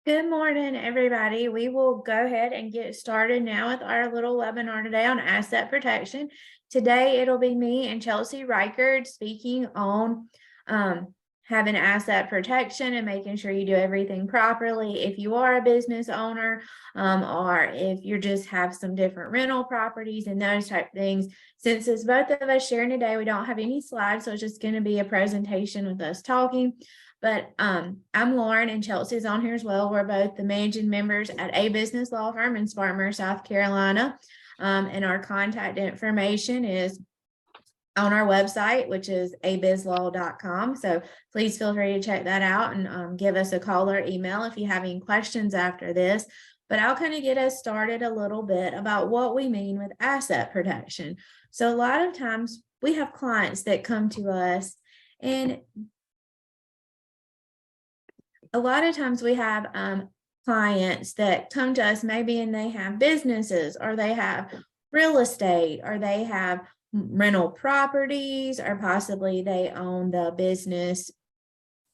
Good morning, everybody. We will go ahead and get started now with our little webinar today on asset protection. Today, it'll be me and Chelsea Rikard speaking on having asset protection and making sure you do everything properly. If you are a business owner, or if you just have some different rental properties and those type of things. Since it's both of us sharing today, we don't have any slides, so it's just going to be a presentation with us talking. But I'm Lauren, and Chelsea's on here as well. We're both the managing members at a business law firm in Spartanburg, South Carolina. And our contact information is on our website, which is abizlaw.com. So please feel free to check that out and give us a call or email if you have any questions after this. But I'll kind of get us started a little bit about what we mean with asset protection. So a lot of times we have clients that come to us, and a lot of times we have clients that come to us maybe and they have businesses, or they have real estate, or they have rental properties, or possibly they own the business.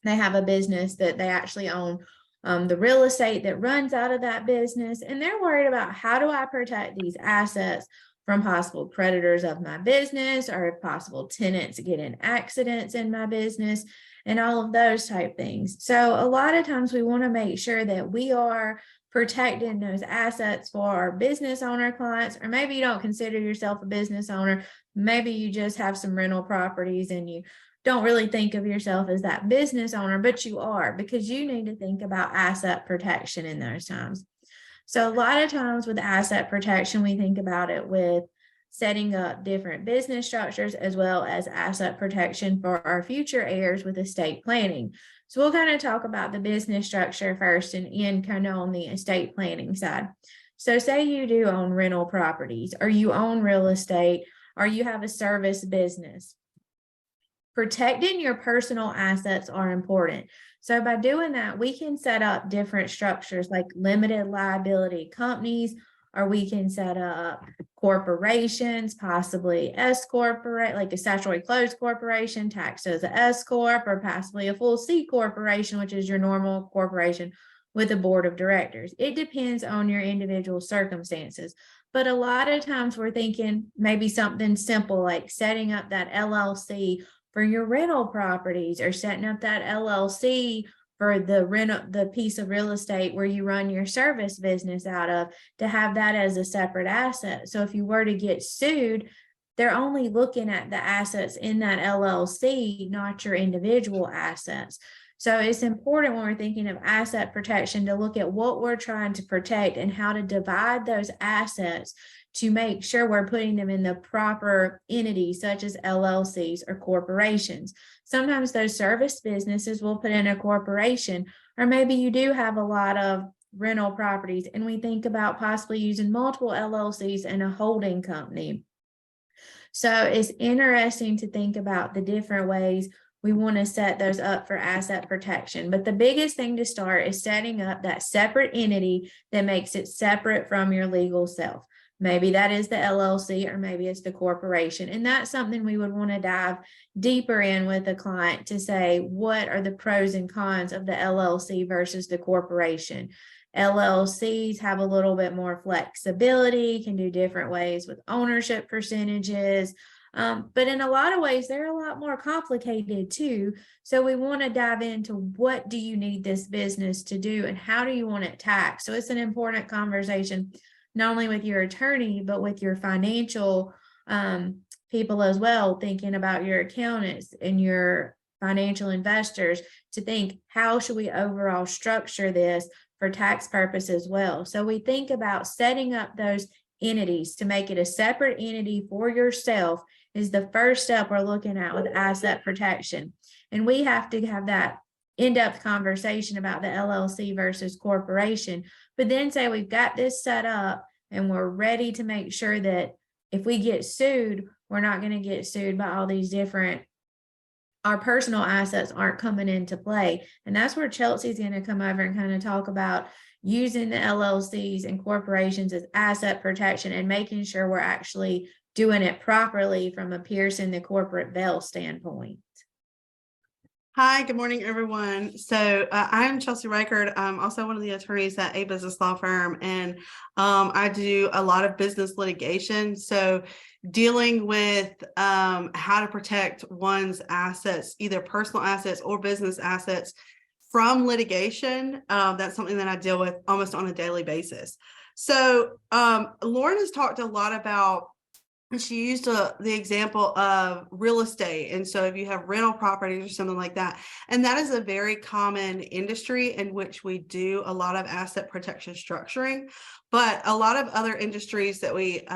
They have a business that they actually own the real estate that runs out of that business. And they're worried about, how do I protect these assets from possible predators of my business, or if possible tenants get in accidents in my business, and all of those type things. So a lot of times we want to make sure that we are protecting those assets for our business owner clients, or maybe you don't consider yourself a business owner. Maybe you just have some rental properties and you don't really think of yourself as that business owner, but you are, because you need to think about asset protection in those times. So a lot of times with asset protection, we think about it with setting up different business structures, as well as asset protection for our future heirs with estate planning. So we'll kind of talk about the business structure first and end kind of on the estate planning side. So say you do own rental properties, or you own real estate, or you have a service business. Protecting your personal assets are important. So by doing that, we can set up different structures like limited liability companies, or we can set up corporations, possibly S corporate, like a statutory closed corporation, taxed as a S corp, or possibly a full C corporation, which is your normal corporation with a board of directors. It depends on your individual circumstances. But a lot of times we're thinking maybe something simple like setting up that LLC for your rental properties, or setting up that LLC for the piece of real estate where you run your service business out of, to have that as a separate asset. So if you were to get sued, they're only looking at the assets in that LLC, not your individual assets. So it's important when we're thinking of asset protection to look at what we're trying to protect and how to divide those assets to make sure we're putting them in the proper entities, such as LLCs or corporations. Sometimes those service businesses will put in a corporation, or maybe you do have a lot of rental properties, and we think about possibly using multiple LLCs and a holding company. So it's interesting to think about the different ways we want to set those up for asset protection. But the biggest thing to start is setting up that separate entity that makes it separate from your legal self. Maybe that is the LLC, or maybe it's the corporation. And that's something we would want to dive deeper in with a client to say, what are the pros and cons of the LLC versus the corporation? LLCs have a little bit more flexibility, can do different ways with ownership percentages. But in a lot of ways, they're a lot more complicated too. So we want to dive into, what do you need this business to do, and how do you want it taxed? So it's an important conversation, not only with your attorney, but with your financial people as well, thinking about your accountants and your financial investors, to think, how should we overall structure this for tax purposes as well? So we think about setting up those entities to make it a separate entity for yourself is the first step we're looking at with asset protection. And we have to have that in-depth conversation about the LLC versus corporation, but then say we've got this set up and we're ready to make sure that if we get sued, we're not going to get sued by all these different, our personal assets aren't coming into play. And that's where Chelsea's going to come over and kind of talk about using the LLCs and corporations as asset protection and making sure we're actually doing it properly from a piercing the corporate veil standpoint. Hi, good morning, everyone. So I'm Chelsea Rikard. I'm also one of the attorneys at a business law firm, and I do a lot of business litigation. So dealing with how to protect one's assets, either personal assets or business assets from litigation, that's something that I deal with almost on a daily basis. So Lauren has talked a lot about, and she used the example of real estate. And so if you have rental properties or something like that, and that is a very common industry in which we do a lot of asset protection structuring, but a lot of other industries that we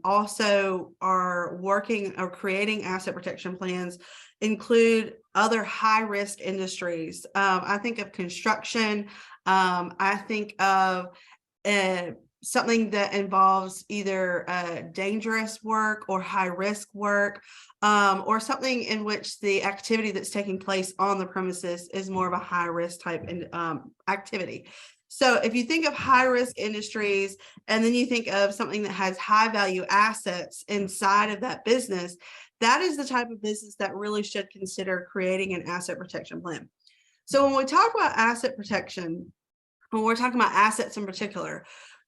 also are working or creating asset protection plans include other high risk industries. I think of construction. I think of something that involves either dangerous work or high risk work, or something in which the activity that's taking place on the premises is more of a high risk type activity. So if you think of high risk industries, and then you think of something that has high value assets inside of that business, that is the type of business that really should consider creating an asset protection plan. So when we talk about asset protection, when we're talking about assets in particular,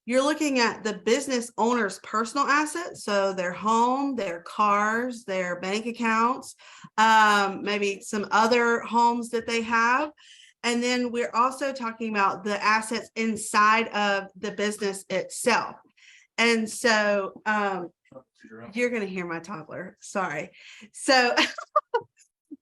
you're looking at the business owner's personal assets, so their home, their cars, their bank accounts, maybe some other homes that they have. And then we're also talking about the assets inside of the business itself. And so you're going to hear my toddler. Sorry. So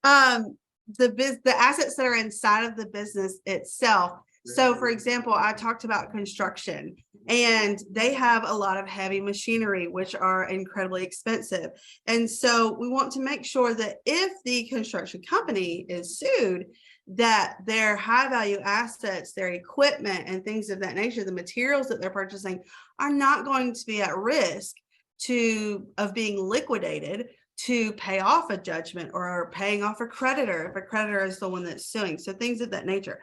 the assets that are inside of the business itself. So for example, I talked about construction, and they have a lot of heavy machinery, which are incredibly expensive. And so we want to make sure that if the construction company is sued, that their high value assets, their equipment and things of that nature, the materials that they're purchasing, are not going to be at risk of being liquidated to pay off a judgment or paying off a creditor if a creditor is the one that's suing. So things of that nature.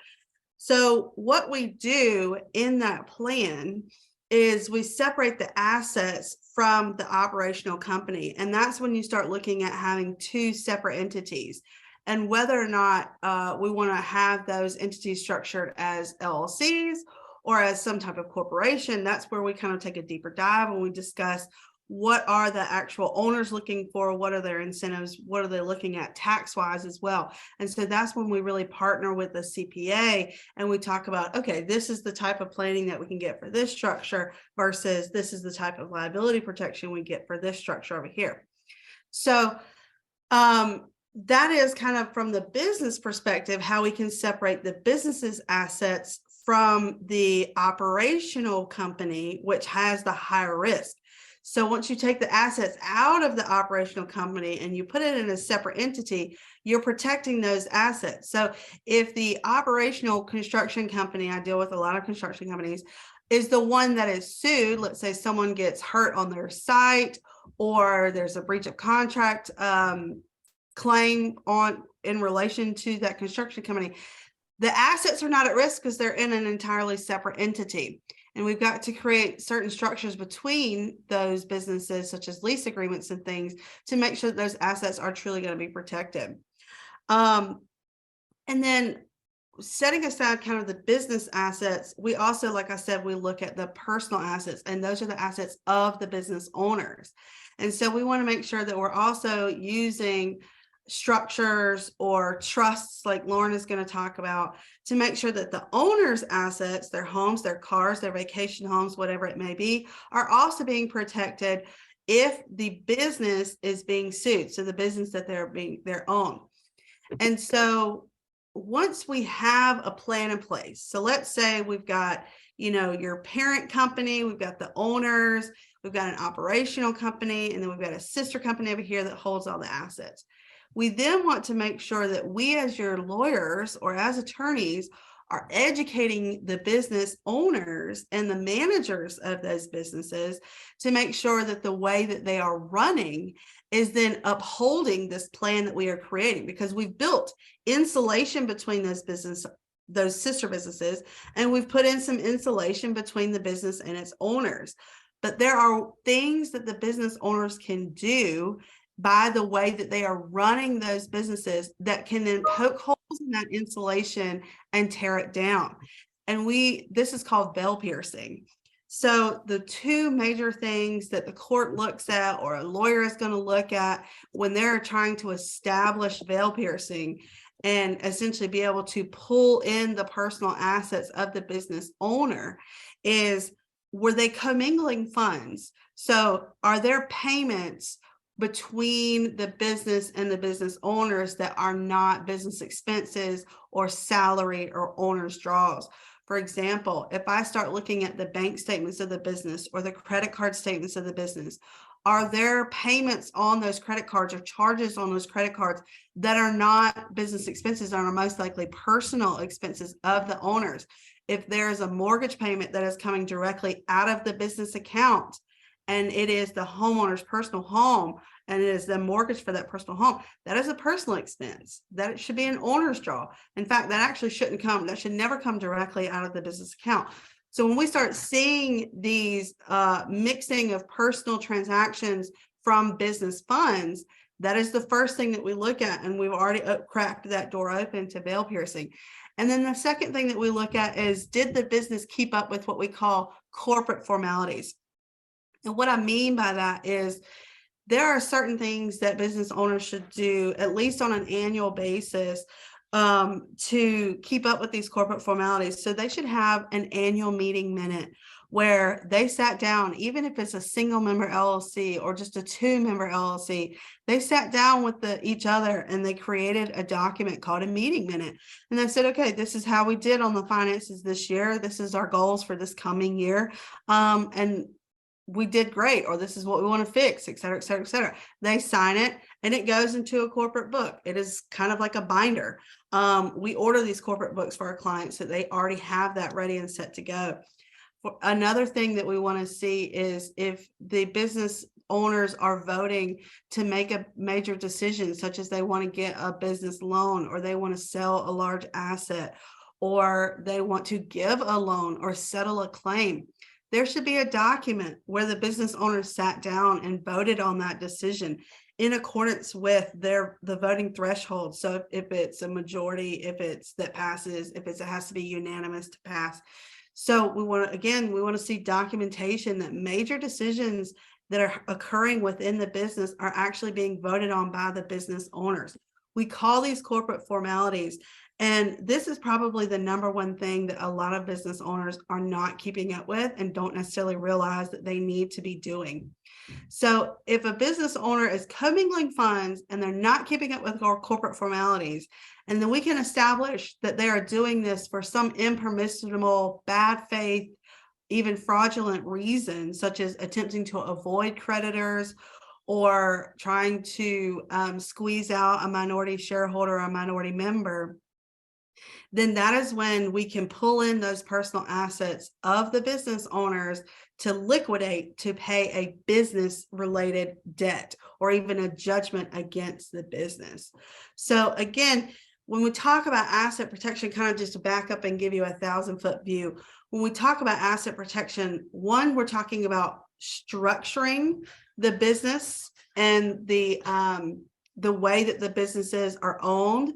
So what we do in that plan is we separate the assets from the operational company. And that's when you start looking at having two separate entities, and whether or not we want to have those entities structured as LLCs or as some type of corporation. That's where we kind of take a deeper dive and we discuss what are the actual owners looking for, what are their incentives, what are they looking at tax wise as well. And so that's when we really partner with the CPA and we talk about, okay, this is the type of planning that we can get for this structure versus this is the type of liability protection we get for this structure over here. So that is kind of from the business perspective, how we can separate the business's assets from the operational company, which has the higher risk. So once you take the assets out of the operational company and you put it in a separate entity, you're protecting those assets. So if the operational construction company, I deal with a lot of construction companies, is the one that is sued, let's say someone gets hurt on their site or there's a breach of contract claim in relation to that construction company, the assets are not at risk because they're in an entirely separate entity. And we've got to create certain structures between those businesses, such as lease agreements and things, to make sure that those assets are truly going to be protected. And then setting aside kind of the business assets, we also, like I said, we look at the personal assets, and those are the assets of the business owners. And so we want to make sure that we're also using structures or trusts, like Lauren is going to talk about, to make sure that the owner's assets, their homes, their cars, their vacation homes, whatever it may be, are also being protected if the business is being sued. So the business that they're own. And so once we have a plan in place, so let's say we've got, your parent company, we've got the owners, we've got an operational company, and then we've got a sister company over here that holds all the assets. We then want to make sure that we, as your lawyers or as attorneys, are educating the business owners and the managers of those businesses to make sure that the way that they are running is then upholding this plan that we are creating, because we've built insulation between those sister businesses, and we've put in some insulation between the business and its owners. But there are things that the business owners can do by the way that they are running those businesses that can then poke holes that insulation and tear it down. And this is called veil piercing. So the two major things that the court looks at, or a lawyer is going to look at when they're trying to establish veil piercing and essentially be able to pull in the personal assets of the business owner, is, were they commingling funds? So are there payments between the business and the business owners that are not business expenses or salary or owner's draws? For example, if I start looking at the bank statements of the business or the credit card statements of the business, are there payments on those credit cards or charges on those credit cards that are not business expenses and are most likely personal expenses of the owners? If there's a mortgage payment that is coming directly out of the business account, and it is the homeowner's personal home, and it is the mortgage for that personal home, that is a personal expense. That it should be an owner's draw. In fact, that actually that should never come directly out of the business account. So when we start seeing these mixing of personal transactions from business funds, that is the first thing that we look at, and we've already cracked that door open to veil piercing. And then the second thing that we look at is, did the business keep up with what we call corporate formalities? And what I mean by that is, there are certain things that business owners should do, at least on an annual basis, to keep up with these corporate formalities. So they should have an annual meeting minute where they sat down, even if it's a single member LLC or just a 2-member LLC, they sat down with each other and they created a document called a meeting minute. And they said, okay, this is how we did on the finances this year. This is our goals for this coming year. And we did great, or this is what we want to fix, et cetera, et cetera, et cetera. They sign it and it goes into a corporate book. It is kind of like a binder. We order these corporate books for our clients so they already have that ready and set to go. Another thing that we want to see is if the business owners are voting to make a major decision, such as they want to get a business loan, or they want to sell a large asset, or they want to give a loan or settle a claim, there should be a document where the business owners sat down and voted on that decision in accordance with the voting threshold. So if it's a majority, if it's that passes, if it has to be unanimous to pass. So we want to see documentation that major decisions that are occurring within the business are actually being voted on by the business owners. We call these corporate formalities. And this is probably the number one thing that a lot of business owners are not keeping up with and don't necessarily realize that they need to be doing. So if a business owner is commingling funds and they're not keeping up with our corporate formalities, and then we can establish that they are doing this for some impermissible, bad faith, even fraudulent reason, such as attempting to avoid creditors or trying to squeeze out a minority shareholder or a minority member, then that is when we can pull in those personal assets of the business owners to liquidate, to pay a business related debt or even a judgment against the business. So again, when we talk about asset protection, kind of just to back up and give you a 1,000-foot view, when we talk about asset protection, one, we're talking about structuring the business and the way that the businesses are owned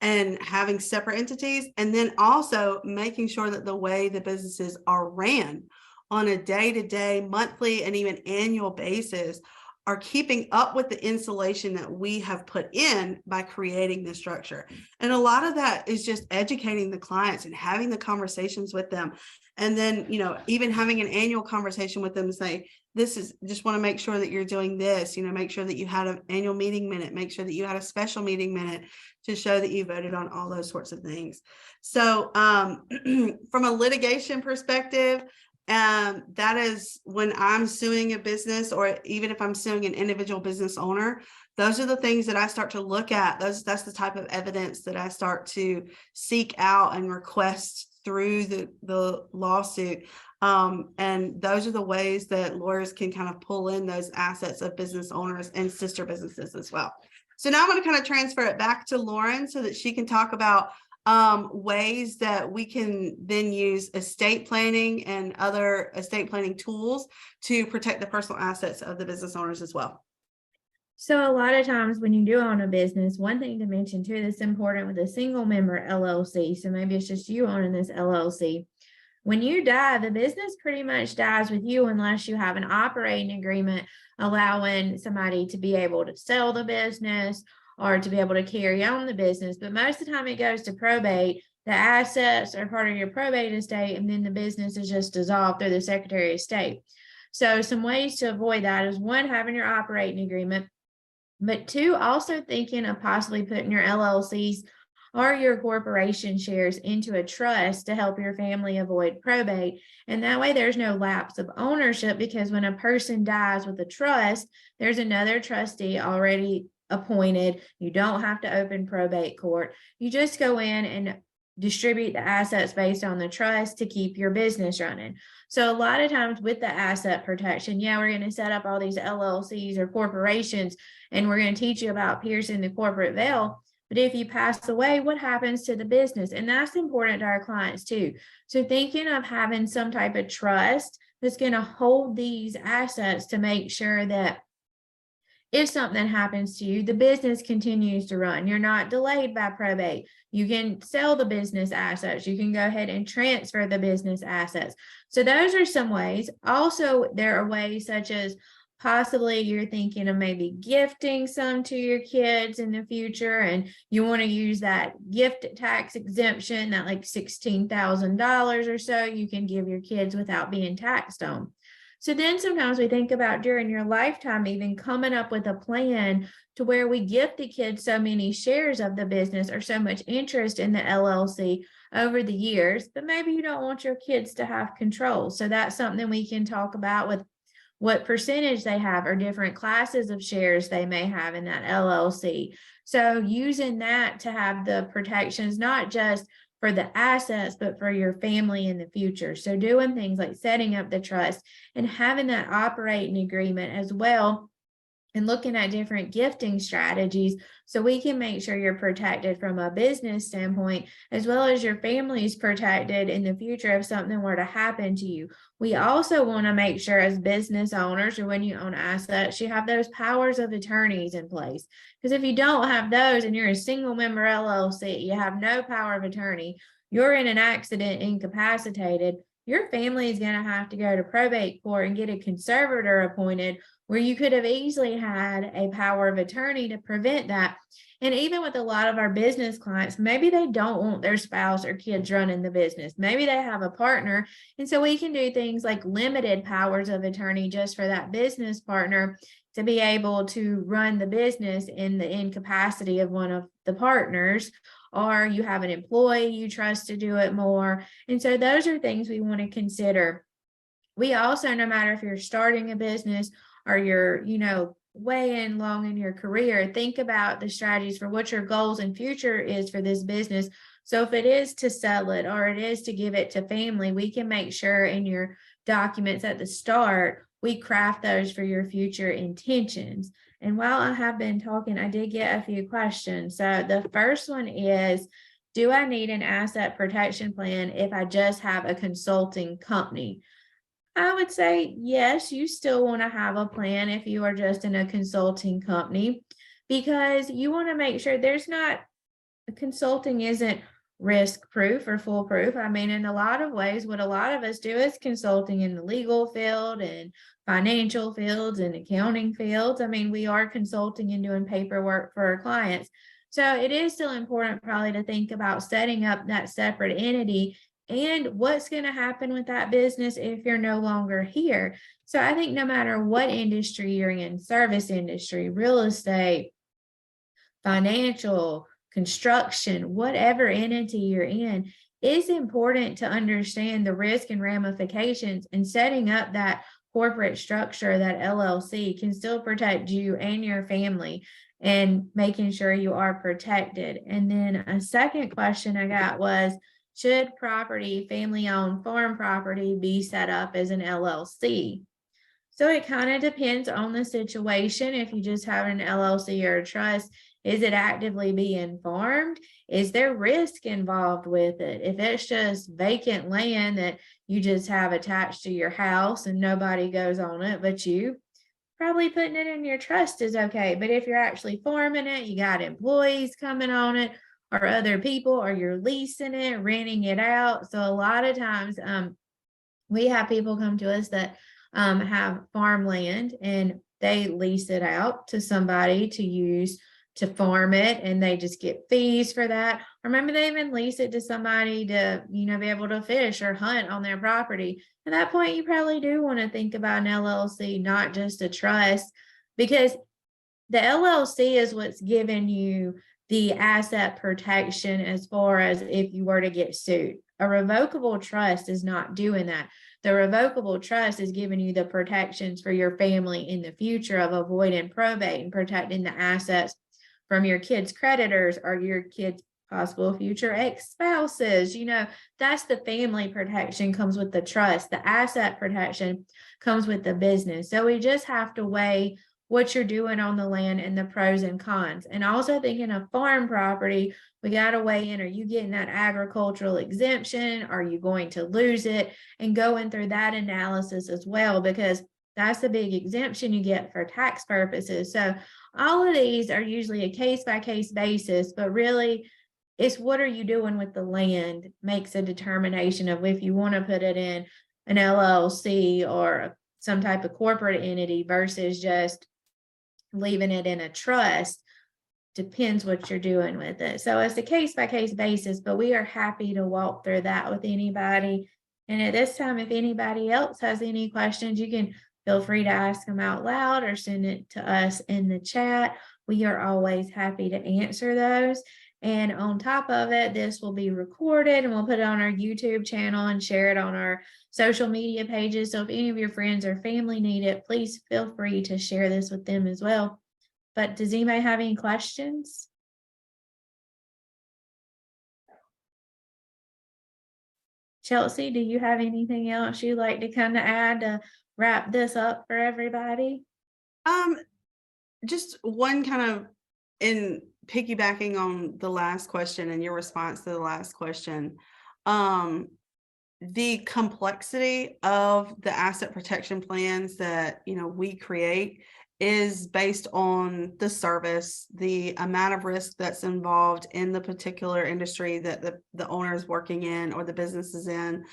and having separate entities, and then also making sure that the way the businesses are ran on a day-to-day, monthly, and even annual basis are keeping up with the insulation that we have put in by creating this structure. And a lot of that is just educating the clients and having the conversations with them. And then, even having an annual conversation with them and say, just want to make sure that you're doing this, make sure that you had an annual meeting minute, make sure that you had a special meeting minute to show that you voted on all those sorts of things. So from a litigation perspective, that is when I'm suing a business, or even if I'm suing an individual business owner, those are the things that I start to look at. That's the type of evidence that I start to seek out and request through the lawsuit. And those are the ways that lawyers can kind of pull in those assets of business owners and sister businesses as well. So now I'm going to kind of transfer it back to Lauren so that she can talk about ways that we can then use estate planning and other estate planning tools to protect the personal assets of the business owners as well. So a lot of times when you do own a business, one thing to mention too that's important with a single member LLC, so maybe it's just you owning this LLC. When you die, the business pretty much dies with you unless you have an operating agreement allowing somebody to be able to sell the business or to be able to carry on the business. But most of the time it goes to probate. The assets are part of your probate estate, and then the business is just dissolved through the Secretary of State. So some ways to avoid that is one, having your operating agreement. But two, also thinking of possibly putting your LLCs or your corporation shares into a trust to help your family avoid probate. And that way there's no lapse of ownership, because when a person dies with a trust, there's another trustee already appointed. You don't have to open probate court. You just go in and distribute the assets based on the trust to keep your business running. So a lot of times with the asset protection, yeah, we're going to set up all these LLCs or corporations, and we're going to teach you about piercing the corporate veil. But if you pass away, what happens to the business? And that's important to our clients too. So thinking of having some type of trust that's going to hold these assets to make sure that if something happens to you, the business continues to run. You're not delayed by probate. You can sell the business assets. You can go ahead and transfer the business assets. So those are some ways. Also, there are ways such as possibly you're thinking of maybe gifting some to your kids in the future, and you want to use that gift tax exemption, that like $16,000 or so you can give your kids without being taxed on. So then sometimes we think about during your lifetime, even coming up with a plan to where we gift the kids so many shares of the business or so much interest in the LLC over the years, but maybe you don't want your kids to have control. So that's something we can talk about with what percentage they have or different classes of shares they may have in that LLC. So using that to have the protections, not just for the assets, but for your family in the future. So doing things like setting up the trust and having that operating agreement as well, and looking at different gifting strategies so we can make sure you're protected from a business standpoint, as well as your family is protected in the future if something were to happen to you. We also want to make sure as business owners, or when you own assets, you have those powers of attorneys in place. Because if you don't have those and you're a single member LLC, you have no power of attorney, you're in an accident incapacitated, your family is going to have to go to probate court and get a conservator appointed, where you could have easily had a power of attorney to prevent that. And even with a lot of our business clients, maybe they don't want their spouse or kids running the business. Maybe they have a partner. And so we can do things like limited powers of attorney just for that business partner to be able to run the business in the incapacity of one of the partners, or you have an employee you trust to do it more. And so those are things we want to consider. We also, no matter if you're starting a business or you're, way in long in your career, think about the strategies for what your goals and future is for this business. So if it is to sell it or it is to give it to family, we can make sure in your documents at the start, we craft those for your future intentions. And while I have been talking, I did get a few questions. So the first one is, do I need an asset protection plan if I just have a consulting company? I would say yes, you still want to have a plan if you are just in a consulting company, because you want to make sure consulting isn't risk proof or foolproof. I mean, in a lot of ways, what a lot of us do is consulting in the legal field and financial fields and accounting fields. I mean, we are consulting and doing paperwork for our clients. So it is still important probably to think about setting up that separate entity and what's going to happen with that business if you're no longer here. So I think no matter what industry you're in, service industry, real estate, financial, construction, whatever entity you're in, it's important to understand the risk and ramifications, and setting up that corporate structure, that LLC, can still protect you and your family, and making sure you are protected. And then a second question I got was, should property, family-owned farm property, be set up as an LLC? So it kind of depends on the situation. If you just have an LLC or a trust, is it actively being farmed? Is there risk involved with it? If it's just vacant land that you just have attached to your house and nobody goes on it but you, probably putting it in your trust is okay. But if you're actually farming it, you got employees coming on it or other people, or you're leasing it, renting it out. So a lot of times, we have people come to us that have farmland and they lease it out to somebody to use to farm it, and they just get fees for that. Or maybe they even lease it to somebody to, be able to fish or hunt on their property. At that point, you probably do want to think about an LLC, not just a trust, because the LLC is what's giving you the asset protection as far as if you were to get sued. A revocable trust is not doing that. The revocable trust is giving you the protections for your family in the future of avoiding probate and protecting the assets from your kids' creditors or your kids' possible future ex-spouses. That's the family protection comes with the trust. The asset protection comes with the business. So we just have to weigh what you're doing on the land and the pros and cons. And also thinking of farm property, we got to weigh in, are you getting that agricultural exemption? Are you going to lose it? And going through that analysis as well, because that's the big exemption you get for tax purposes. So all of these are usually a case by case basis, but really it's what are you doing with the land makes a determination of if you want to put it in an LLC or some type of corporate entity versus just leaving it in a trust. Depends what you're doing with it. So it's a case by case basis, but we are happy to walk through that with anybody. And at this time, if anybody else has any questions, you can feel free to ask them out loud or send it to us in the chat. We are always happy to answer those. And on top of it, this will be recorded and we'll put it on our YouTube channel and share it on our social media pages. So if any of your friends or family need it, please feel free to share this with them as well. But does anybody have any questions? Chelsea, do you have anything else you'd like to kind of add to wrap this up for everybody? Just one kind of in piggybacking on the last question and your response to the last question, the complexity of the asset protection plans that we create is based on the service, the amount of risk that's involved in the particular industry that the owner is working in or the business is in,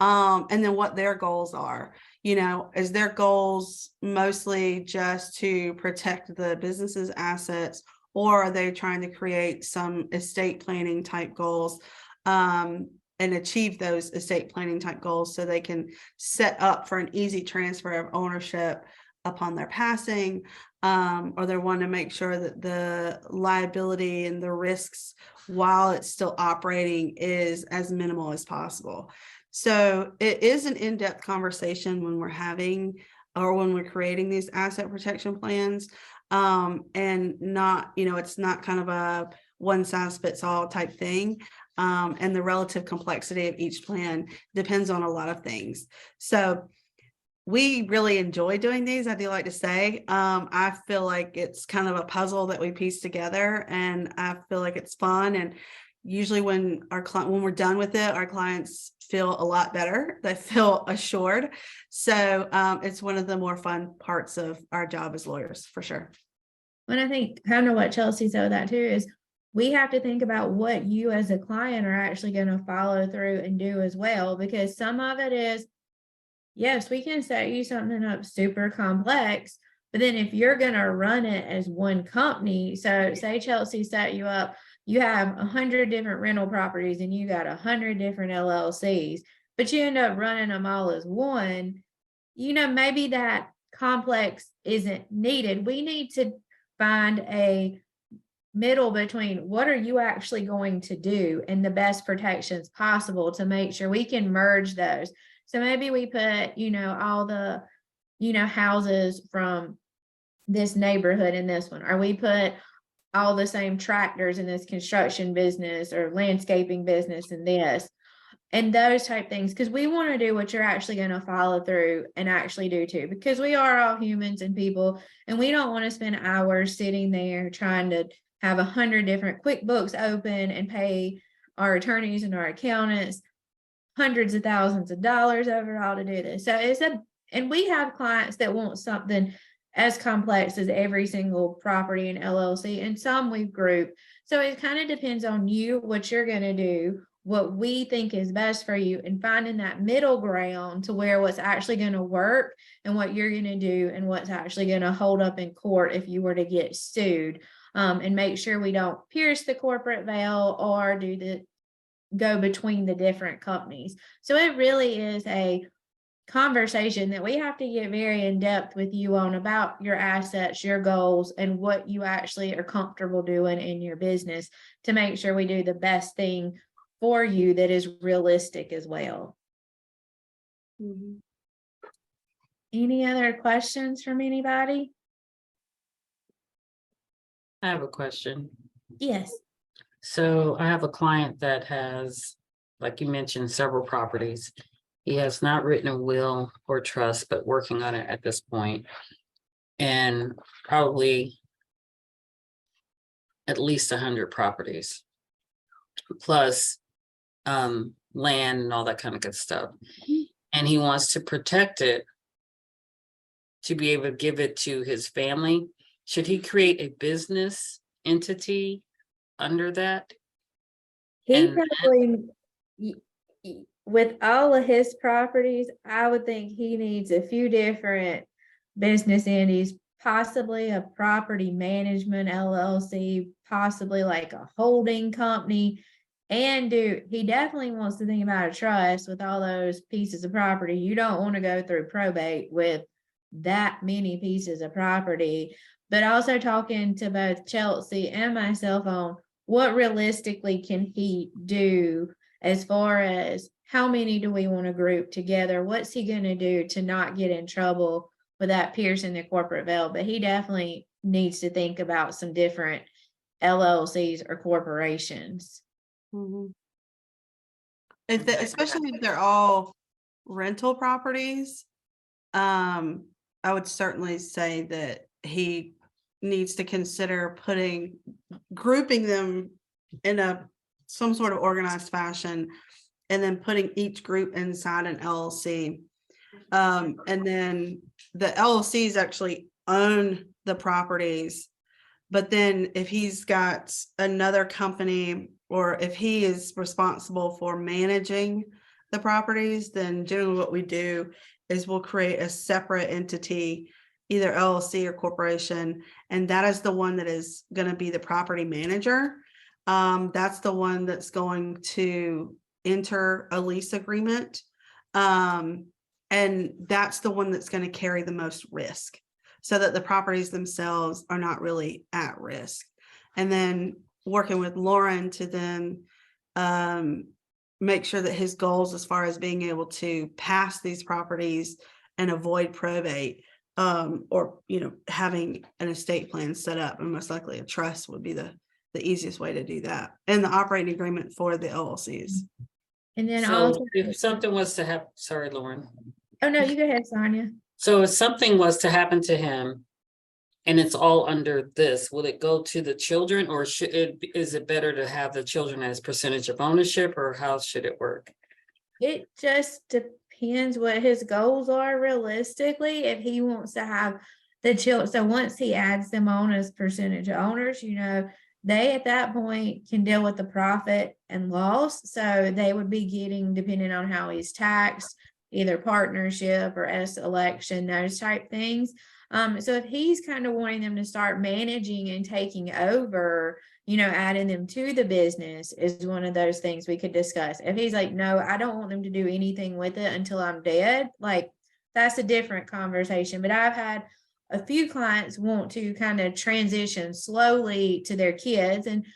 and then what their goals are. Is their goals mostly just to protect the business's assets, or are they trying to create some estate planning type goals and achieve those estate planning type goals so they can set up for an easy transfer of ownership upon their passing, or they want to make sure that the liability and the risks while it's still operating is as minimal as possible. So it is an in-depth conversation when we're having or when we're creating these asset protection plans, and not, it's not kind of a one size fits all type thing. And the relative complexity of each plan depends on a lot of things. So we really enjoy doing these. I do like to say, I feel like it's kind of a puzzle that we piece together, and I feel like it's fun. And usually when we're done with it, our clients feel a lot better. They feel assured. So it's one of the more fun parts of our job as lawyers, for sure. And I think kind of what Chelsea said with that too is we have to think about what you as a client are actually going to follow through and do as well, because some of it is, yes, we can set you something up super complex, but then if you're going to run it as one company, so say Chelsea set you up, you have 100 different rental properties and you got 100 different LLCs, but you end up running them all as one, maybe that complex isn't needed. We need to find a middle between what are you actually going to do and the best protections possible to make sure we can merge those. So maybe we put, all the, houses from this neighborhood in this one, or we put all the same tractors in this construction business or landscaping business in this, and those type things, because we want to do what you're actually going to follow through and actually do too, because we are all humans and people, and we don't want to spend hours sitting there trying to have 100 different QuickBooks open and pay our attorneys and our accountants hundreds of thousands of dollars overall to do this. So and we have clients that want something as complex as every single property in LLC, and some we've grouped. So it kind of depends on you, what you're going to do, what we think is best for you, and finding that middle ground to where what's actually going to work and what you're going to do and what's actually going to hold up in court if you were to get sued. And make sure we don't pierce the corporate veil or go between the different companies. So it really is a conversation that we have to get very in depth with you on about your assets, your goals, and what you actually are comfortable doing in your business to make sure we do the best thing for you that is realistic as well. Mhm. Any other questions from anybody? I have a question. Yes. So I have a client that has, like you mentioned, several properties. He has not written a will or trust, but working on it at this point. And probably at least 100 properties, plus land and all that kind of good stuff. And he wants to protect it to be able to give it to his family. Should he create a business entity under that? He And- probably, with all of his properties, I would think he needs a few different business entities, possibly a property management LLC, possibly like a holding company. And he definitely wants to think about a trust with all those pieces of property. You don't want to go through probate with that many pieces of property. But also talking to both Chelsea and myself on what realistically can he do as far as how many do we want to group together? What's he going to do to not get in trouble with that piercing the corporate veil? But he definitely needs to think about some different LLCs or corporations. Mhm. Especially if they're all rental properties, I would certainly say that he needs to consider grouping them in some sort of organized fashion, and then putting each group inside an LLC. And then the LLCs actually own the properties. But then if he's got another company, or if he is responsible for managing the properties, then generally what we do is we'll create a separate entity, either LLC or corporation, and that is the one that is going to be the property manager. That's the one that's going to enter a lease agreement. And that's the one that's going to carry the most risk, so that the properties themselves are not really at risk. And then working with Lauren to then make sure that his goals as far as being able to pass these properties and avoid probate, or having an estate plan set up, and most likely a trust would be the easiest way to do that, and the operating agreement for the LLCs. And then So also, if something was to happen, sorry, Lauren. oh no, you go ahead, Sonia. So if something was to happen to him and it's all under this, will it go to the children, or is it better to have the children as percentage of ownership, or how should it work? It just depends what his goals are realistically. If he wants to have the children, so once he adds them on as percentage owners, they at that point can deal with the profit and loss. So they would be getting, depending on how he's taxed, either partnership or S election, those type things. So if he's kind of wanting them to start managing and taking over, adding them to the business is one of those things we could discuss. If he's like, no, I don't want them to do anything with it until I'm dead, like that's a different conversation. But I've had a few clients want to kind of transition slowly to their kids. And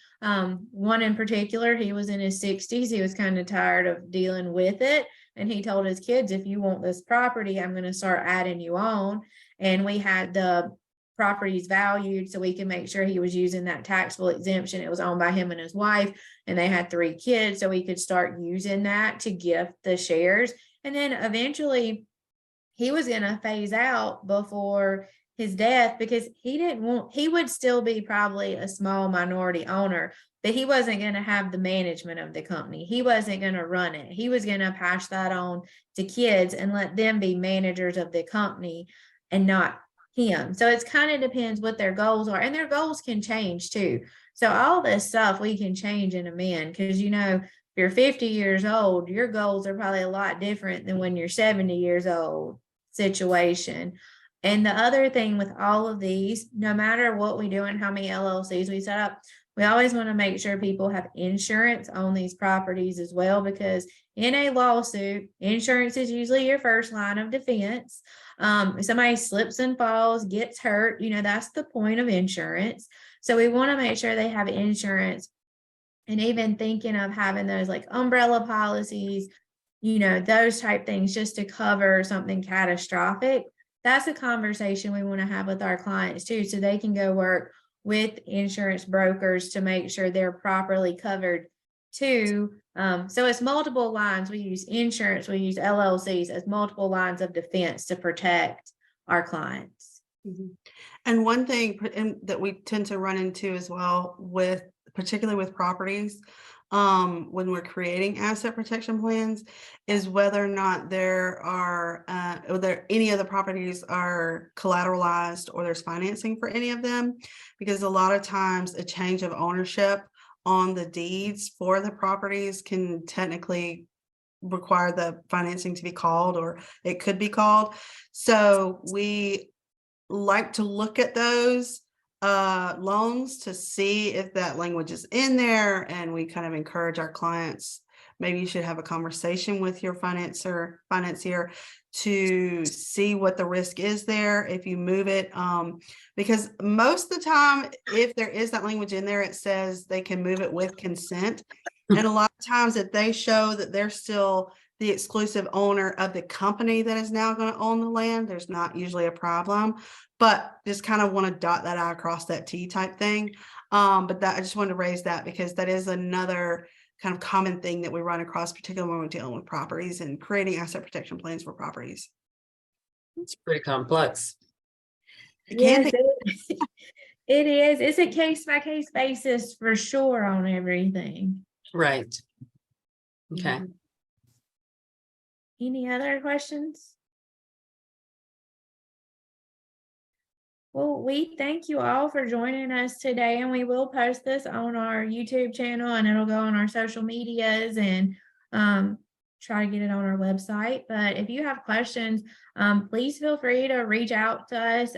one in particular, he was in his 60s. He was kind of tired of dealing with it. And he told his kids, if you want this property, I'm going to start adding you on. And we had the properties valued so we can make sure he was using that taxable exemption. It was owned by him and his wife, and they had 3 kids. So we could start using that to gift the shares. And then eventually he was going to phase out before his death, because he would still be probably a small minority owner, but he wasn't going to have the management of the company. He wasn't going to run it. He was going to pass that on to kids and let them be managers of the company, and not him. So it's kind of depends what their goals are, and their goals can change too. So all this stuff we can change and amend, because if you're 50 years old, your goals are probably a lot different than when you're 70 years old situation. And the other thing with all of these, no matter what we do and how many LLCs we set up, we always want to make sure people have insurance on these properties as well, because in a lawsuit, insurance is usually your first line of defense. If somebody slips and falls, gets hurt, that's the point of insurance. So we want to make sure they have insurance, and even thinking of having those like umbrella policies, those type things just to cover something catastrophic. That's a conversation we want to have with our clients too, so they can go work with insurance brokers to make sure they're properly covered too. So it's multiple lines. We use insurance, we use LLCs as multiple lines of defense to protect our clients. Mhm. And one thing that we tend to run into as well particularly with properties, when we're creating asset protection plans, is whether or not whether any of the properties are collateralized or there's financing for any of them, because a lot of times a change of ownership on the deeds for the properties can technically require the financing to be called, or it could be called. So we like to look at those loans to see if that language is in there, and we kind of encourage our clients, maybe you should have a conversation with your financier to see what the risk is there if you move it, because most of the time, if there is that language in there, it says they can move it with consent. And a lot of times if they show that they're still the exclusive owner of the company that is now going to own the land, there's not usually a problem. But just kind of want to dot that I across that T type thing. But I just wanted to raise that because that is another kind of common thing that we run across, particularly when we're dealing with properties and creating asset protection plans for properties. It's pretty complex. Yes, it is. It's a case by case basis for sure on everything. Right. Okay. Any other questions? Well, we thank you all for joining us today, and we will post this on our YouTube channel, and it'll go on our social medias, and try to get it on our website. But if you have questions, please feel free to reach out to us.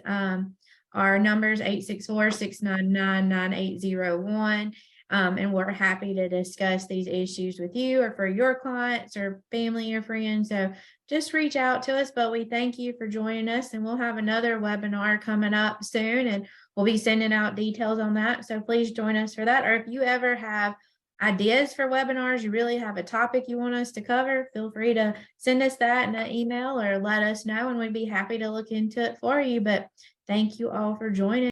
Our number is 864-699-9801. And we're happy to discuss these issues with you or for your clients or family or friends. So just reach out to us. But we thank you for joining us, and we'll have another webinar coming up soon, and we'll be sending out details on that. So please join us for that. Or if you ever have ideas for webinars, you really have a topic you want us to cover, feel free to send us that in an email or let us know, and we'd be happy to look into it for you. But thank you all for joining.